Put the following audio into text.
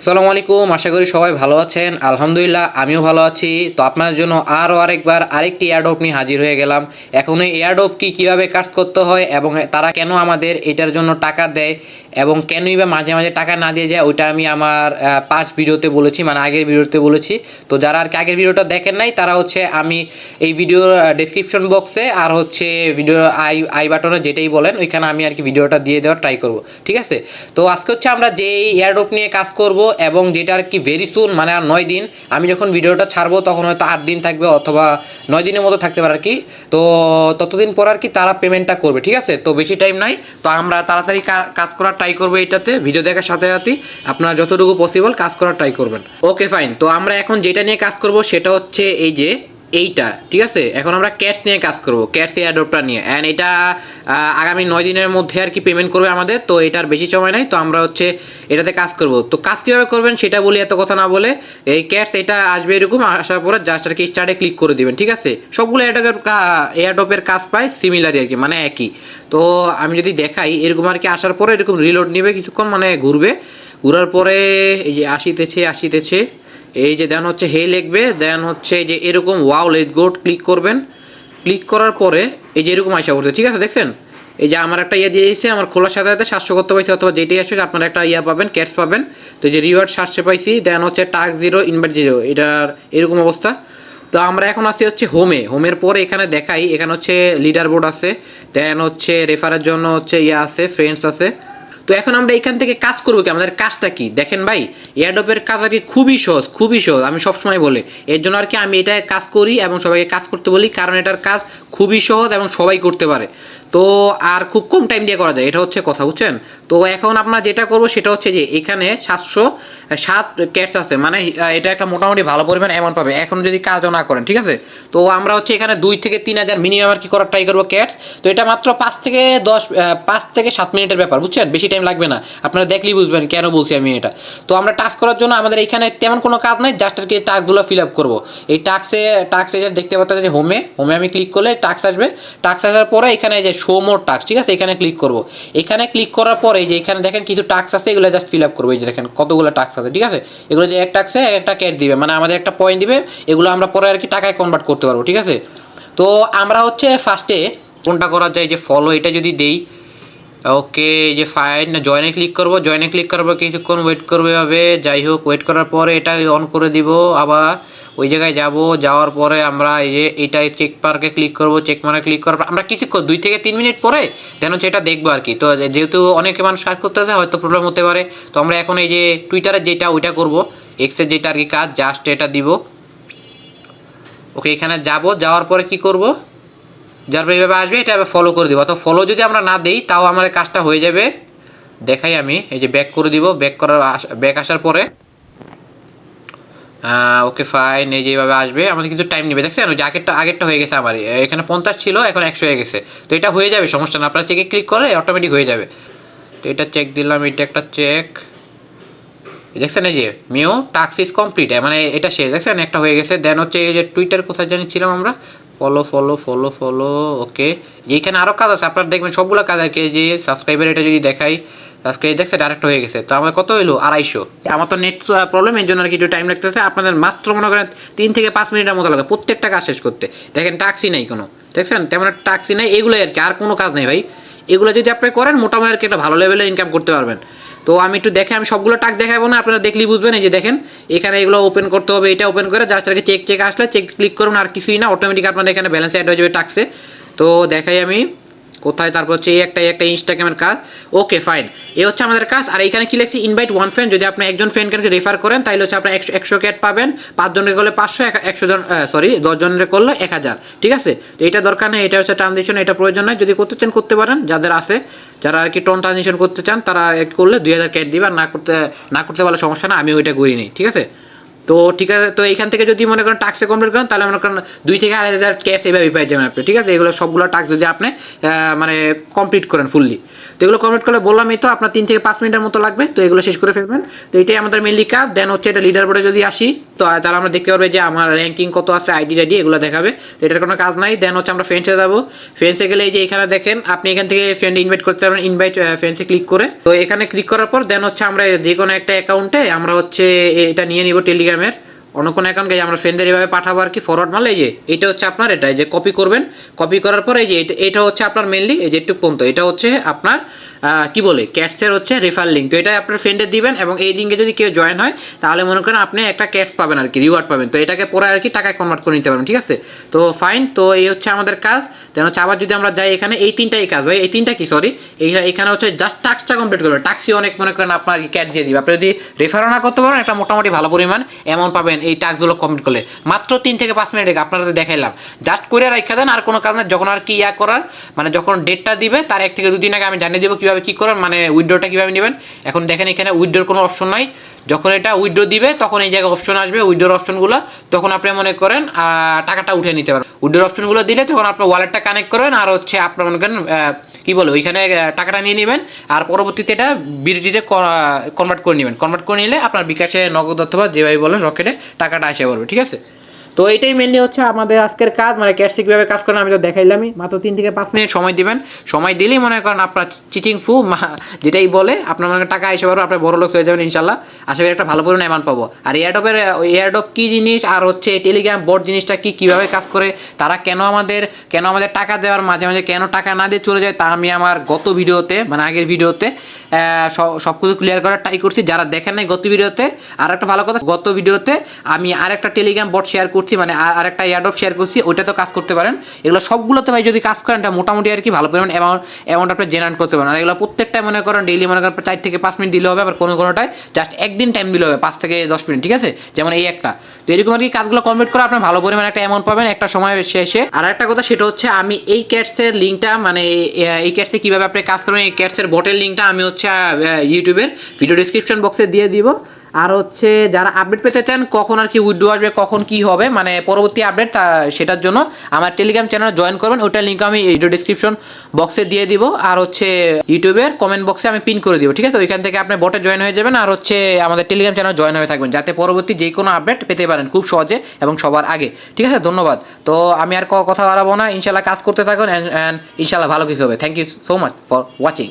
আসসালামু আলাইকুম, আশা করি সবাই ভালো আছেন। আলহামদুলিল্লাহ আমিও ভালো আছি। তো আপনার জন্য আরও আরেকবার আরেকটি এয়ারড্রপ নিয়ে হাজির হয়ে গেলাম। এখন এই এয়ারড্রপ কি কীভাবে কাজ করতে হয় এবং তারা কেন আমাদের এটার জন্য টাকা দেয় এবং কেনই বা মাঝে মাঝে টাকা না দিয়ে যায়, ওইটা আমি আমার পাঁচ ভিডিওতে বলেছি, মানে আগের ভিডিওতে বলেছি। তো যারা আর কি আগের ভিডিওটা দেখেন নাই তারা হচ্ছে আমি এই ভিডিওর ডেসক্রিপশন বক্সে আর হচ্ছে ভিডিও আই আই বাটনে যেটাই বলেন ওইখানে আমি আর কি ভিডিওটা দিয়ে দেওয়ার ট্রাই করব, ঠিক আছে? তো আজকে হচ্ছে আমরা যে এয়ারড্রপ নিয়ে কাজ করব এবং যেটা আর কি ভেরি সুন, মানে আর 9 দিন, আমি যখন ভিডিওটা ছাড়বো তখন হয়তো 8 দিন থাকবে অথবা 9 দিনের মতো থাকতে পারে আর কি। তো ততদিন পর আর কি তারা পেমেন্টটা করবে, ঠিক আছে? তো বেশি টাইম নাই, তো আমরা তাড়াতাড়ি কাজ করার ট্রাই করবো এটাতে। ভিডিও দেখার সাথে সাথেই আপনারা যতটুকু পসিবল কাজ করার ট্রাই করবেন। ওকে ফাইন, তো আমরা এখন যেটা নিয়ে কাজ করব সেটা হচ্ছে এই যে এইটা, ঠিক আছে? এখন আমরা ক্যাটস নিয়ে কাজ করব, ক্যাটস এয়ারড্রপটা নিয়ে। অ্যান্ড এটা আগামী 9 দিনের মধ্যে আর কি পেমেন্ট করবে আমাদের। তো এটার বেশি সময় নাই, তো আমরা হচ্ছে এটাতে কাজ করব। তো কাজ কীভাবে করবেন সেটা বলি, এত কথা না বলে। এই ক্যাটস এটা আসবে, এরকম আসার পরে জাস্ট আর কি স্টার্টে ক্লিক করে দিবেন, ঠিক আছে? সবগুলো এয়ারড্রপের কাজ পায় সিমিলারই আর কি, মানে একই। তো আমি যদি দেখাই, এরকম আর কি আসার পরে এরকম রিলোড নেবে কিছুক্ষণ, মানে ঘুরবে। ঘুরার পরে এই যে আসিতেছে এই যে দেন হচ্ছে হে লিখবে, দেন হচ্ছে যে এরকম ওয়াও লেটস গো ক্লিক করবেন। ক্লিক করার পরে এই যে এরকম আশা করতে, ঠিক আছে? দেখছেন এই যে আমার একটা ইয়ে দিয়ে দিয়েছে, আমার খোলার সাথে সাথে 700 করতে পাইছি, অথবা যেটাই আসবে আপনারা একটা ইয়া পাবেন, ক্যাশ পাবেন। তো এই যে রিওয়ার্ড 700 পাইছি, দেন হচ্ছে টাস্ক 0 ইনভাইট 0, এটার এরকম অবস্থা। তো আমরা এখন আসছি হচ্ছে হোমের পরে এখানে দেখাই, এখানে হচ্ছে লিডার বোর্ড আছে, দেন হচ্ছে রেফারের জন্য হচ্ছে ইয়ে আছে, ফ্রেন্ডস আছে। তো এখন আমরা এখান থেকে কাজ করবো কি, আমাদের কাজটা কি দেখেন ভাই। এয়ারড্রপের কাজ আর কি খুবই সহজ, খুবই সহজ, আমি সবসময় বলি। এর জন্য আর কি আমি এটা কাজ করি এবং সবাইকে কাজ করতে বলি, কারণ এটার কাজ খুবই সহজ এবং সবাই করতে পারে। তো আর খুব কম টাইম দিয়ে করা যায়, এটা হচ্ছে কথা, বুঝছেন? তো এখন আপনার যেটা করবো সেটা হচ্ছে যে এখানে 707 ক্যাটস আছে, মানে এটা একটা মোটামুটি ভালো পরিমাণ অ্যামাউন্ট পাবে এখন যদি কাজও না করেন, ঠিক আছে? তো আমরা হচ্ছে এখানে 2 থেকে 3 হাজার মিনিমাম আর কি করার ট্রাই করবো ক্যাটস। তো এটা মাত্র 5 থেকে 7 মিনিটের ব্যাপার, বুঝছেন? বেশি টাইম লাগবে না, আপনারা দেখলেই বুঝবেন কেন বলছি আমি এটা। তো আমরা টাস্ক করার জন্য আমাদের এখানে তেমন কোনো কাজ নাই, জাস্ট আর কি টাস্কগুলো ফিল আপ করবো। এই টাস্কে দেখতে পাচ্ছেন যে হোমে আমি ক্লিক করলে টাস্ক আসবে। টাস্ক আসার পরে এখানে যে শো মোর টাস্ক, ঠিক আছে? এখানে ক্লিক করবো। এখানে ক্লিক করার পরে এই যে এখানে দেখেন কিছু টাস্ক আছে, এগুলো জাস্ট ফিল আপ করবো। এই যে দেখেন কতগুলো টাস্ক আছে, ঠিক আছে? এগুলো যে এক টাস্কে একটা ক্যাট দিবে, মানে আমাদের একটা পয়েন্ট দিবে, এগুলো আমরা পরে আর কি টাকায় কনভার্ট করতে পারবো, ঠিক আছে? তো আমরা হচ্ছে ফার্স্টে কোনটা করা যায়, যে ফলো, এটা যদি দেই, ওকে, যে ফাইন জয়েনে ক্লিক করব। জয়েনে ক্লিক করার পর কিছুক্ষণ ওয়েট করবে হবে, যাই হোক ওয়েট করার পরে এটা অন করে দিব। আবার ওই জায়গায় যাব, যাওয়ার পরে আমরা এই যে এইটাই চেক মার্কে ক্লিক করব। চেক মার্কে ক্লিক করার পর আমরা কিছুক্ষণ 2 থেকে 3 মিনিট পরে যেন সেটা দেখবো আর কি। তো যেহেতু অনেকে মানুষ কাজ করতে আছে, হয়তো প্রবলেম হতে পারে। তো আমরা এখন এই যে টুইটারের যেটা ওইটা করব, এক্সের যেটা আর কি কাজ, জাস্ট এটা দিব। ওকে, এখানে যাব, যাওয়ার পরে কি করব, যার এইভাবে আসবে এটা ফলো করে দিব। অথবা ফলো যদি আমরা না দিই তাও আমার কাজটা হয়ে যাবে। দেখাই আমি, এই যে ব্যাক করে দিব। ব্যাক আসার পরে ওকে ফাইন, এই যে এইভাবে আসবে। আমাদের কিছু টাইম নেবে, দেখছেন? ওই যে আগেরটা হয়ে গেছে আমার, এখানে 50 ছিল, এখন 100 হয়ে গেছে। তো এটা হয়ে যাবে, সমস্যা না, আপনারা চেকে ক্লিক করলে অটোমেটিক হয়ে যাবে। তো এটা চেক দিলাম, এটা একটা চেক, দেখছেন? এই যে মিও টাস্ক ইজ কমপ্লিট, মানে এটা শেষ, দেখছেন? একটা হয়ে গেছে। দেন হচ্ছে এই যে টুইটার কোথায় জানিয়েছিলাম আমরা, ফলো ফলো ফলো ফলো, ওকে। এইখানে আরও কাজ আছে, আপনারা দেখবেন সবগুলো কাজ আর কি। যে সাবস্ক্রাইবার এটা যদি দেখাই, সাবস্ক্রাইব দেখছে ডাইরেক্ট হয়ে গেছে। তো আমার কত হইলো, 250। আমার তো নেট প্রবলেম, এর জন্য আর কি একটু টাইম লাগতেছে। আপনাদের মাত্র মনে করেন 3 থেকে 5 মিনিটের মতো লাগে প্রত্যেকটা কাজ শেষ করতে। দেখেন টাক্সই নেই কোনো, দেখছেন? তেমন একটা টাক্সই নেই, এগুলোই আর কি, আর কোনো কাজ নেই ভাই। এগুলো যদি আপনি করেন মোটামুটি আর কি একটা ভালো লেভেলে ইনকাম করতে পারবেন। তো আমি একটু দেখে, আমি সবগুলো টাস্ক দেখাবো না, আপনারা দেখলেই বুঝবেন। এই যে দেখেন এখানে এগুলো ওপেন করতে হবে, এটা ওপেন করে জাস্ট আর কি চেক আসলে চেক ক্লিক করুন, আর কিছুই না, অটোমেটিক আপনার এখানে ব্যালেন্স অ্যাড হয়ে যাবে টাস্কে। তো দেখাই আমি কোথায়, তারপর হচ্ছে এই একটা ইনস্টাগ্রামের কাজ। ওকে ফাইন, এই হচ্ছে আমাদের কাজ। আর এখানে কি লিখছি, ইনভাইট 1 ফ্রেন্ড, যদি আপনি একজন ফ্রেন্ডকে রেফার করেন তাহলে হচ্ছে আপনার 100 ক্যাট পাবেন। 5 জনের করলে 500, 100 জন, সরি 10 জনের করলে 1000, ঠিক আছে? তো এটা দরকার নেই, এটা হচ্ছে ট্রানজিশন, এটা প্রয়োজন নয়। যদি করতে চান করতে পারেন, যাদের আছে, যারা আর কি টোন ট্রানজিশন করতে চান তারা করলে 2000 ক্যাট দিবে। আর না করতে পারলে সমস্যা না, আমি ওইটা করি নিই, ঠিক আছে? তো ঠিক আছে, তো এইখান থেকে যদি মনে করেন টাস্ক কমপ্লিট করেন তাহলে মনে করেন 2 থেকে 2,500 ক্যাশ এভাবে পেয়ে যাবেন আপনি, ঠিক আছে। এগুলো সবগুলো টাস্ক যদি আপনি মানে কমপ্লিট করেন ফুললি, তো এগুলো কমপ্লিট করলে বললামই তো আপনার 3 থেকে 5 মিনিটের মতো লাগবে, তো এগুলো শেষ করে ফেলবেন। তো এটাই আমাদের মেনলি কাজ। দেন হচ্ছে এটা লিডার বোর্ডে যদি আসি, তো তাহলে আমরা দেখতে পারবে যে আমার র্যাঙ্কিং কত আছে, আইডি এগুলো দেখাবে। তো এটার কোনো কাজ নাই। দেন হচ্ছে আমরা ফ্রেন্ডসে যাবো। ফ্রেন্ডসে গেলে এই যে এখানে দেখেন আপনি এখান থেকে ফ্রেন্ড ইনভাইট করতে পারবেন, ইনভাইট ফ্রেন্ডসে ক্লিক করে। তো এখানে ক্লিক করার পর দেন হচ্ছে আমরা যে কোনো একটা অ্যাকাউন্টে আমরা হচ্ছে এটা নিয়ে নিব টেলিগ্রামের অন্য কোনো অ্যাকাউন্টকে আমরা ফ্রেন্ডদের এভাবে পাঠাবো আর কি, ফরওয়ার্ড মারলে এই যে এটা হচ্ছে আপনার, এটা যে কপি করবেন। কপি করার পর এই যে এটা হচ্ছে আপনার মেনলি এই যে একটু পর্যন্ত এটা হচ্ছে আপনার কি বলে ক্যাটসের হচ্ছে রেফার লিঙ্ক। তো এটা আপনার ফ্রেন্ডে দিবেন এবং এই লিঙ্কে যদি কেউ জয়েন হয় তাহলে মনে করেন আপনি একটা ক্যাটস পাবেন আর কি, রিওয়ার্ড পাবেন। তো এটাকে পরে আর কি টাকায় কনভার্ট করে নিতে পারবেন, ঠিক আছে। তো ফাইন, তো এই হচ্ছে আমাদের কাজ। যেন হচ্ছে আবার যদি আমরা যাই এখানে এই তিনটাই কাজ ভাই, এই তিনটা কি সরি এখানে হচ্ছে জাস্ট টাস্কটা কমপ্লিট করবেন। টাস্কই অনেক মনে করেন আপনার ক্যাট দিয়ে দিবে। আপনি যদি রেফারও না করতে পারেন একটা মোটামুটি ভালো পরিমাণ অ্যামাউন্ট পাবেন এই টাস্কগুলো কমপ্লিট করলে। মাত্র 3 থেকে 5 মিনিট আপনারা দেখাইলাম, জাস্ট করে রাখা দেন, আর কোনো কাজ না। যখন আর কি করার মানে যখন ডেটটা দিবে তার 1 থেকে 2 দিন আগে আমি জানিয়ে দেবো কীভাবে কী করার, মানে উইথড্রটা কীভাবে নেবেন। এখন দেখেন এখানে উইথড্রোর কোনো অপশন নাই। যখন এটা উইথড্রো দিবে তখন এই জায়গায় অপশন আসবে উইথড্রোর অপশনগুলো, তখন আপনি মনে করেন টাকাটা উঠে নিতে পারেন। উইথড্রোর অপশনগুলো দিলে তখন আপনার ওয়ালেটটা কানেক্ট করবেন আর হচ্ছে আপনার মনে করেন কী বলে ওইখানে টাকাটা নিয়ে নেবেন, আর পরবর্তীতে এটা বিডিটিতে কনভার্ট করে নেবেন। কনভার্ট করে নিলে আপনার বিকাশে নগদ অথবা যেভাবে বলেন রকেটে টাকাটা আসে পড়বে, ঠিক আছে। তো এইটাই মেনলি হচ্ছে আমাদের আজকের কাজ, মানে ক্যাটসে কীভাবে কাজ করেন আমি তো দেখাইলামই। মাত্র 3 থেকে 5 মিনিট সময় দিবেন, সময় দিলেই মনে করেন আপনার চিটিং ফু যেটাই বলে আপনার মনে টাকা এসে পারবে, আপনার বড় লোক হয়ে যাবেন ইনশাল্লাহ। আশা করি একটা ভালো পরিমাণ অ্যামাউন্ট পাবো। আর এয়ারড্রপ কী জিনিস আর হচ্ছে টেলিগ্রাম বোর্ড জিনিসটা কীভাবে কাজ করে, তারা কেন আমাদের টাকা দেওয়ার মাঝে মাঝে কেন টাকা না দিয়ে চলে যায়, তা আমি আমার গত ভিডিওতে মানে আগের ভিডিওতে সব কিছু ক্লিয়ার করার ট্রাই করছি। যারা দেখেন নাই গত ভিডিওতে, আর একটা ভালো কথা, গত ভিডিওতে আমি আরেকটা টেলিগ্রাম বোর্ড শেয়ার করছি, মানে আরেকটা এয়ারড্রপ শেয়ার করছি, ওইটা তো কাজ করতে পারেন। এগুলো সবগুলোতে ভাই যদি কাজ করেন এটা মোটামুটি আর কি ভালো পরিমাণ অ্যামাউন্ট আপনি জেনারেট করতে পারেন। আর এগুলো প্রত্যেকটাই মনে করেন ডেইলি মনে করেন 4 থেকে 5 মিনিট দিলে হবে, আবার কোনোটায় জাস্ট একদিন টাইম দিলে হবে 5 থেকে 10 মিনিট, ঠিক আছে। যেমন এই একটা, তো এরকম আর কি কাজগুলো কমপ্লিট করে আপনার ভালো পরিমাণ একটা অ্যামাউন্ট পাবেন একটা সময় শেষে। আর একটা কথা সেটা হচ্ছে আমি এই ক্যাটসের লিঙ্কটা মানে এই ক্যাটসে কীভাবে আপনি কাজ করবেন এই ক্যাটসের বটের লিঙ্কটা আমি হচ্ছে ইউটিউবের ভিডিও ডিসক্রিপশন বক্সে দিয়ে দিব। আর হচ্ছে যারা আপডেট পেতে চান কখন আর কি উইথড্রো আসবে কখন কি হবে মানে পরবর্তী আপডেট, সেটার জন্য আমার টেলিগ্রাম চ্যানেল জয়েন করবেন, ওটার লিঙ্ক আমি ভিডিও ডিসক্রিপশন বক্সে দিয়ে দিব। আর হচ্ছে ইউটিউবের কমেন্ট বক্সে আমি পিন করে দিব, ঠিক আছে। ওইখান থেকে আপনি বটে জয়েন হয়ে যাবেন আর হচ্ছে আমাদের টেলিগ্রাম চ্যানেল জয়েন হয়ে থাকবেন, যাতে পরবর্তী যে কোনো আপডেট পেতে পারেন খুব সহজে এবং সবার আগে, ঠিক আছে। ধন্যবাদ। তো আমি আর কথা বাড়াবো না, ইনশাল্লাহ কাজ করতে থাকুন অ্যান্ড ইনশাল্লাহ ভালো কিছু হবে। Thank you so much for watching.